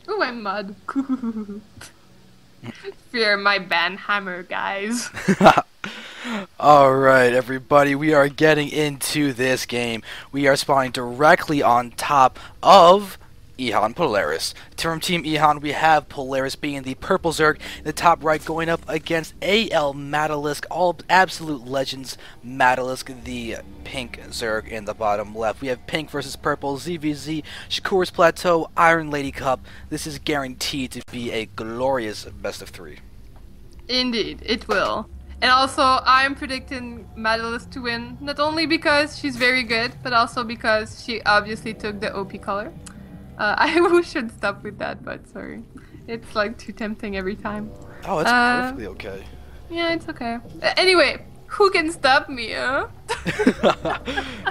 Oh, I'm mud. Fear my banhammer, guys. Alright, everybody, we are getting into this game. We are spawning directly on top of eehan.Polaris. From Team eehan, we have Polaris being the purple Zerg in the top right, going up against AL.Maddelisk, all absolute legends. Maddelisk, the pink Zerg in the bottom left. We have pink versus purple, ZVZ, Shakur's Plateau, Iron Lady Cup. This is guaranteed to be a glorious best of three. Indeed, it will. And also, I'm predicting Madeline to win, not only because she's very good, but also because she obviously took the OP color. I should stop with that, but sorry. It's like too tempting every time. Oh, it's perfectly okay. Yeah, it's okay. Anyway, who can stop me, huh?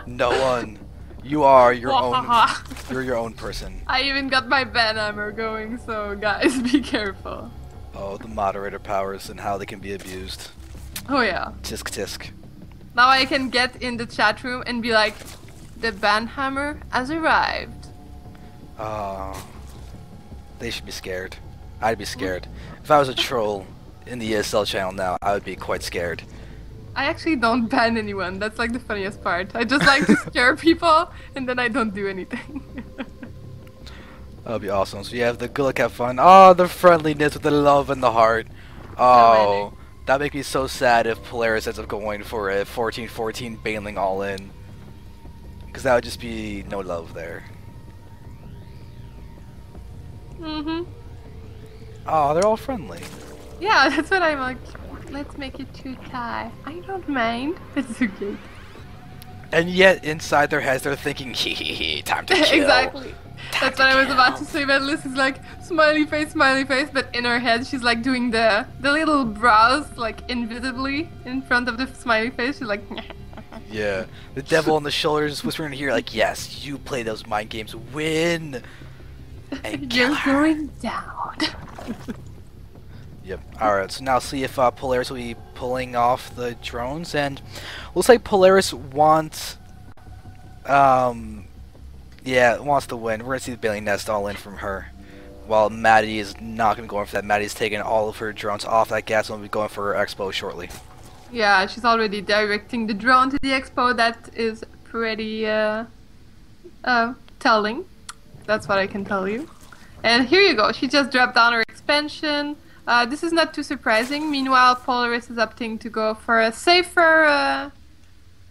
No one. You are your own. You're your own person. I even got my banhammer going, so guys, be careful. Oh, the moderator powers and how they can be abused. Oh yeah. Tisk tisk. Now I can get in the chat room and be like, the banhammer has arrived. Oh, they should be scared. I'd be scared. If I was a troll in the ESL channel now, I would be quite scared. I actually don't ban anyone. That's like the funniest part. I just like to scare people and then I don't do anything. That would be awesome. So you have the good luck, have fun. Oh, the friendliness with the love and the heart. Oh, that makes me so sad if Polaris ends up going for a 14-14 Baneling all in. Because that would just be no love there. Mm-hmm. Oh, they're all friendly. Yeah, that's what I'm like. Let's make it 2-tie. I don't mind. It's okay. And yet, inside their heads, they're thinking, hee hee hee, time to kill. Exactly. That's what I was about to say. Madeline is like, smiley face, but in her head, she's like doing the little brows, like invisibly in front of the smiley face. She's like, yeah. The devil on the shoulders whispering in here, like, yes, you play those mind games, win. And you're going down. Yep. Alright, so now see if Polaris will be pulling off the drones, and looks like Polaris wants, yeah, wants to win. We're going to see the Baneling Nest all in from her, while Maddie is not going to be going for that. Maddie's taking all of her drones off that gas and will be going for her expo shortly. Yeah, she's already directing the drone to the expo. That is pretty, telling. That's what I can tell you. And here you go. She just dropped down her expansion. This is not too surprising. Meanwhile, Polaris is opting to go for a safer,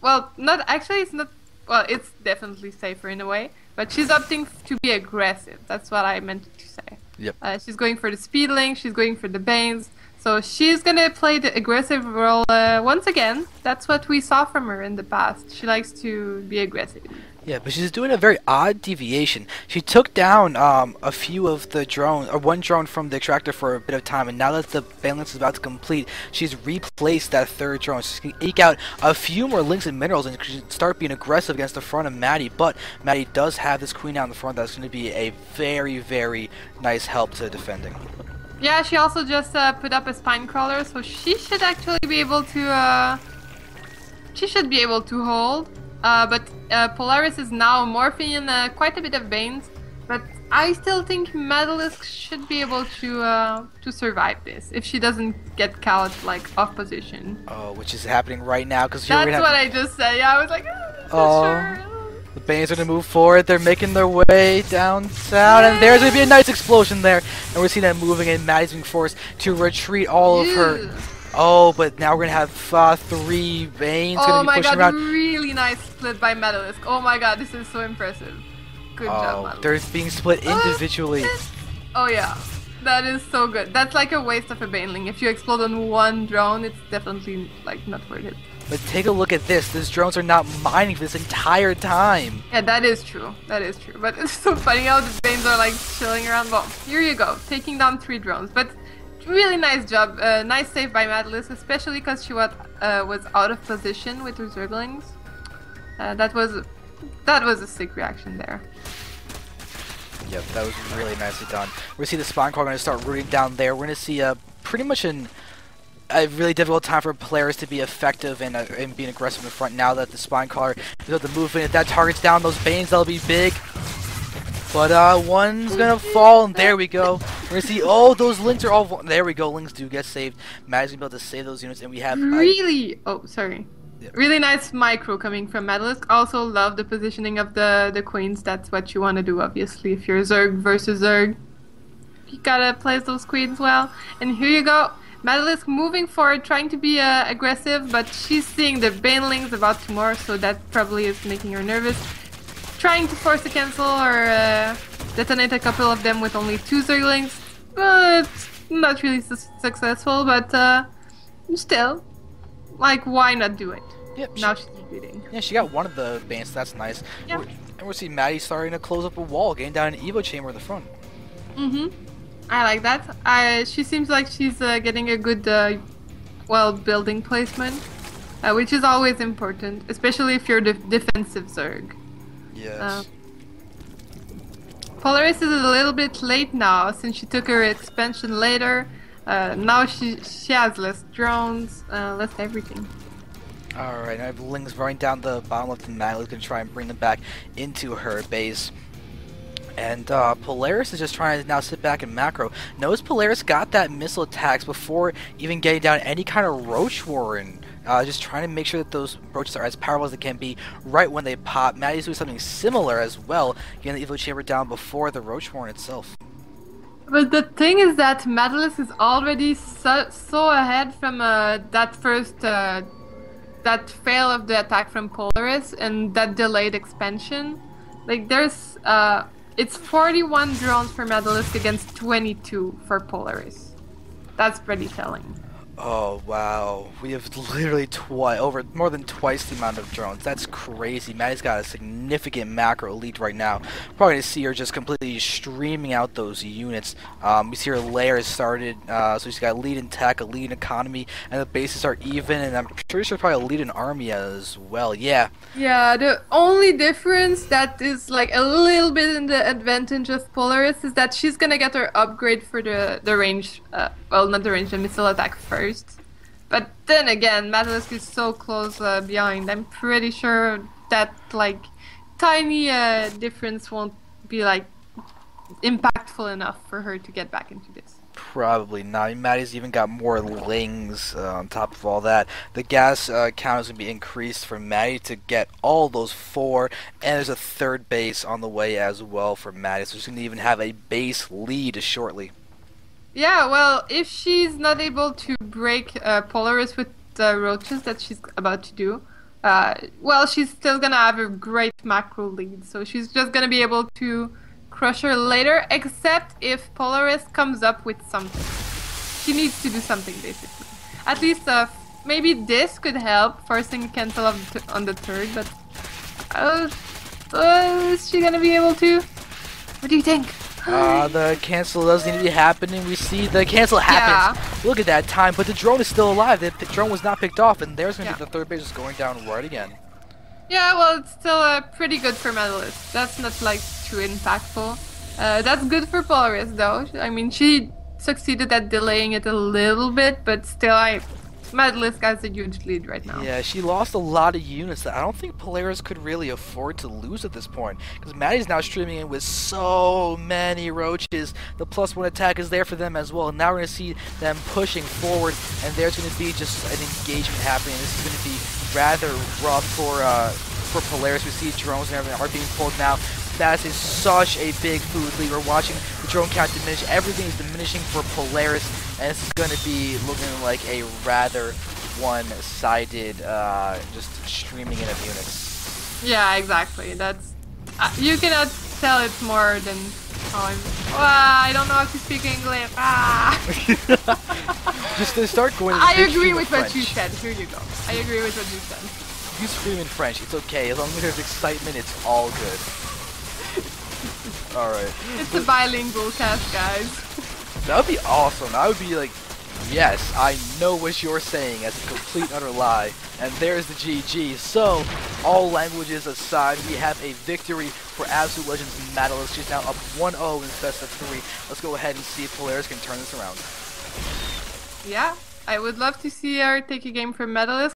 well, not actually, it's not, well, it's definitely safer in a way, but she's opting to be aggressive. That's what I meant to say. Yep. She's going for the speed link, she's going for the Banes, so she's gonna play the aggressive role once again. That's what we saw from her in the past. She likes to be aggressive. Yeah, but she's doing a very odd deviation. She took down a few of the drones, or one drone from the extractor for a bit of time, and now that the Baneling is about to complete, she's replaced that third drone. So she can eke out a few more links and minerals and start being aggressive against the front of Maddie, but Maddie does have this queen out in the front that's going to be a very, very nice help to defending. Yeah, she also just put up a spine crawler, so she should actually be able to, hold. But Polaris is now morphing in quite a bit of Banes, but I still think Maddelisk should be able to survive this if she doesn't get caught like off position. Oh, which is happening right now because that's what I just said. Yeah, I was like, sure. The Banes are going to move forward. They're making their way down south, and there's going to be a nice explosion there. And we're seeing them moving, and Maddie's being forced to retreat all of her. Oh, but now we're going to have 3 Banes going to be pushing around. Really nice split by Maddelisk. Oh my god, this is so impressive. Good job, Maddelisk. They're being split individually. Oh yeah, that is so good. That's like a waste of a Baneling. If you explode on one drone, it's definitely like not worth it. But take a look at this. These drones are not mining for this entire time. Yeah, that is true. That is true. But it's so funny how the Banes are like chilling around. Well, here you go, taking down 3 drones. But really nice job. Nice save by Maddelisk, especially because she was out of position with her Zerglings. That was a sick reaction there. Yep, that was really nicely done. We're going to see the Spine Core going to start rooting down there. We're going to see pretty much a really difficult time for players to be effective and being aggressive in front now that the Spine Caller is able to move in. If that targets down those Banes, that'll be big. But one's gonna fall, and there we go. We're gonna see, oh, those links are all, there we go, links do get saved. Maddie's gonna be able to save those units, and we have, Really, oh, sorry. Yeah. Really nice micro coming from Medalisk. Also love the positioning of the queens. That's what you want to do, obviously, if you're Zerg versus Zerg. You gotta place those queens well. And here you go. Medalisk moving forward, trying to be aggressive, but she's seeing the banelings about to morph, so that probably is making her nervous. Trying to force a cancel or detonate a couple of them with only 2 Zerglings. But not really successful, but still. Like, why not do it? Yep, Now she's beating. Yeah, she got one of the bans, so that's nice. Yeah. And we're seeing Maddie starting to close up a wall, getting down an Evo chamber in the front. I like that. She seems like she's getting a good, well, building placement, which is always important, especially if you're the defensive Zerg. Yes. Polaris is a little bit late now, since she took her expansion later. Now she has less drones, less everything. Alright, I have Lings running down the bottom left, and Maddie's gonna try and bring them back into her base. And Polaris is just trying to now sit back and macro. Notice Polaris got that missile attacks before even getting down any kind of Roach Warren. Just trying to make sure that those roaches are as powerful as they can be right when they pop. Maddie's doing something similar as well, getting the Evo Chamber down before the Roach Warren itself. But the thing is that Maddelisk is already so ahead from that first that fail of the attack from Polaris and that delayed expansion. Like there's it's 41 drones for Maddelisk against 22 for Polaris. That's pretty telling. Oh wow, we have literally more than twice the amount of drones. That's crazy. Maddie's got a significant macro lead right now. Probably gonna see her just completely streaming out those units. We see her layers started, so she's got a lead in tech, a lead in economy, and the bases are even, and I'm sure she's probably a lead in army as well. Yeah. Yeah, the only difference that is like a little bit in the advantage of Polaris is that she's gonna get her upgrade for the range, well, not the range, the missile attack first. But then again, Maddelisk is so close behind. I'm pretty sure that like tiny difference won't be like impactful enough for her to get back into this. Probably not. Maddie's even got more lings on top of all that. The gas count is going to be increased for Maddie to get all those 4, and there's a third base on the way as well for Maddie, so she's going to even have a base lead shortly. Yeah, well, if she's not able to break Polaris with the roaches that she's about to do, well, she's still gonna have a great macro lead, so she's just gonna be able to crush her later, except if Polaris comes up with something. She needs to do something, basically. At least, maybe this could help, forcing a cancel on the third, but is she gonna be able to? What do you think? The cancel doesn't need to be happening. We see the cancel happens. Yeah. Look at that time, but the drone is still alive. The drone was not picked off, and there's going to be the third base just going down right again. Yeah, well, it's still pretty good for Medalisk. That's not like too impactful. That's good for Polaris, though. I mean, she succeeded at delaying it a little bit, but still, Maddelisk has a huge lead right now. Yeah, she lost a lot of units that I don't think Polaris could really afford to lose at this point. Because Maddie's now streaming in with so many roaches. The +1 attack is there for them as well. Now we're going to see them pushing forward, and there's going to be just an engagement happening. This is going to be rather rough for Polaris. We see drones and everything are being pulled now. That is such a big food lead. We're watching the drone count diminish. Everything is diminishing for Polaris, and this is going to be looking like a rather one-sided, just streaming in of units. Yeah, exactly. That's you cannot tell it more than I don't know how to speak English. Just to start going. I agree with what you said. Here you go. I agree with what you said. You scream in French. It's okay. As long as there's excitement, it's all good. Alright. It's a bilingual cast, guys. That would be awesome. I would be like, yes, I know what you're saying as a complete and utter lie. And there's the GG. So, all languages aside, we have a victory for Absolute Legends Maddelisk. She's now up 1-0 in best of 3. Let's go ahead and see if Polaris can turn this around. Yeah, I would love to see her take a game from Maddelisk.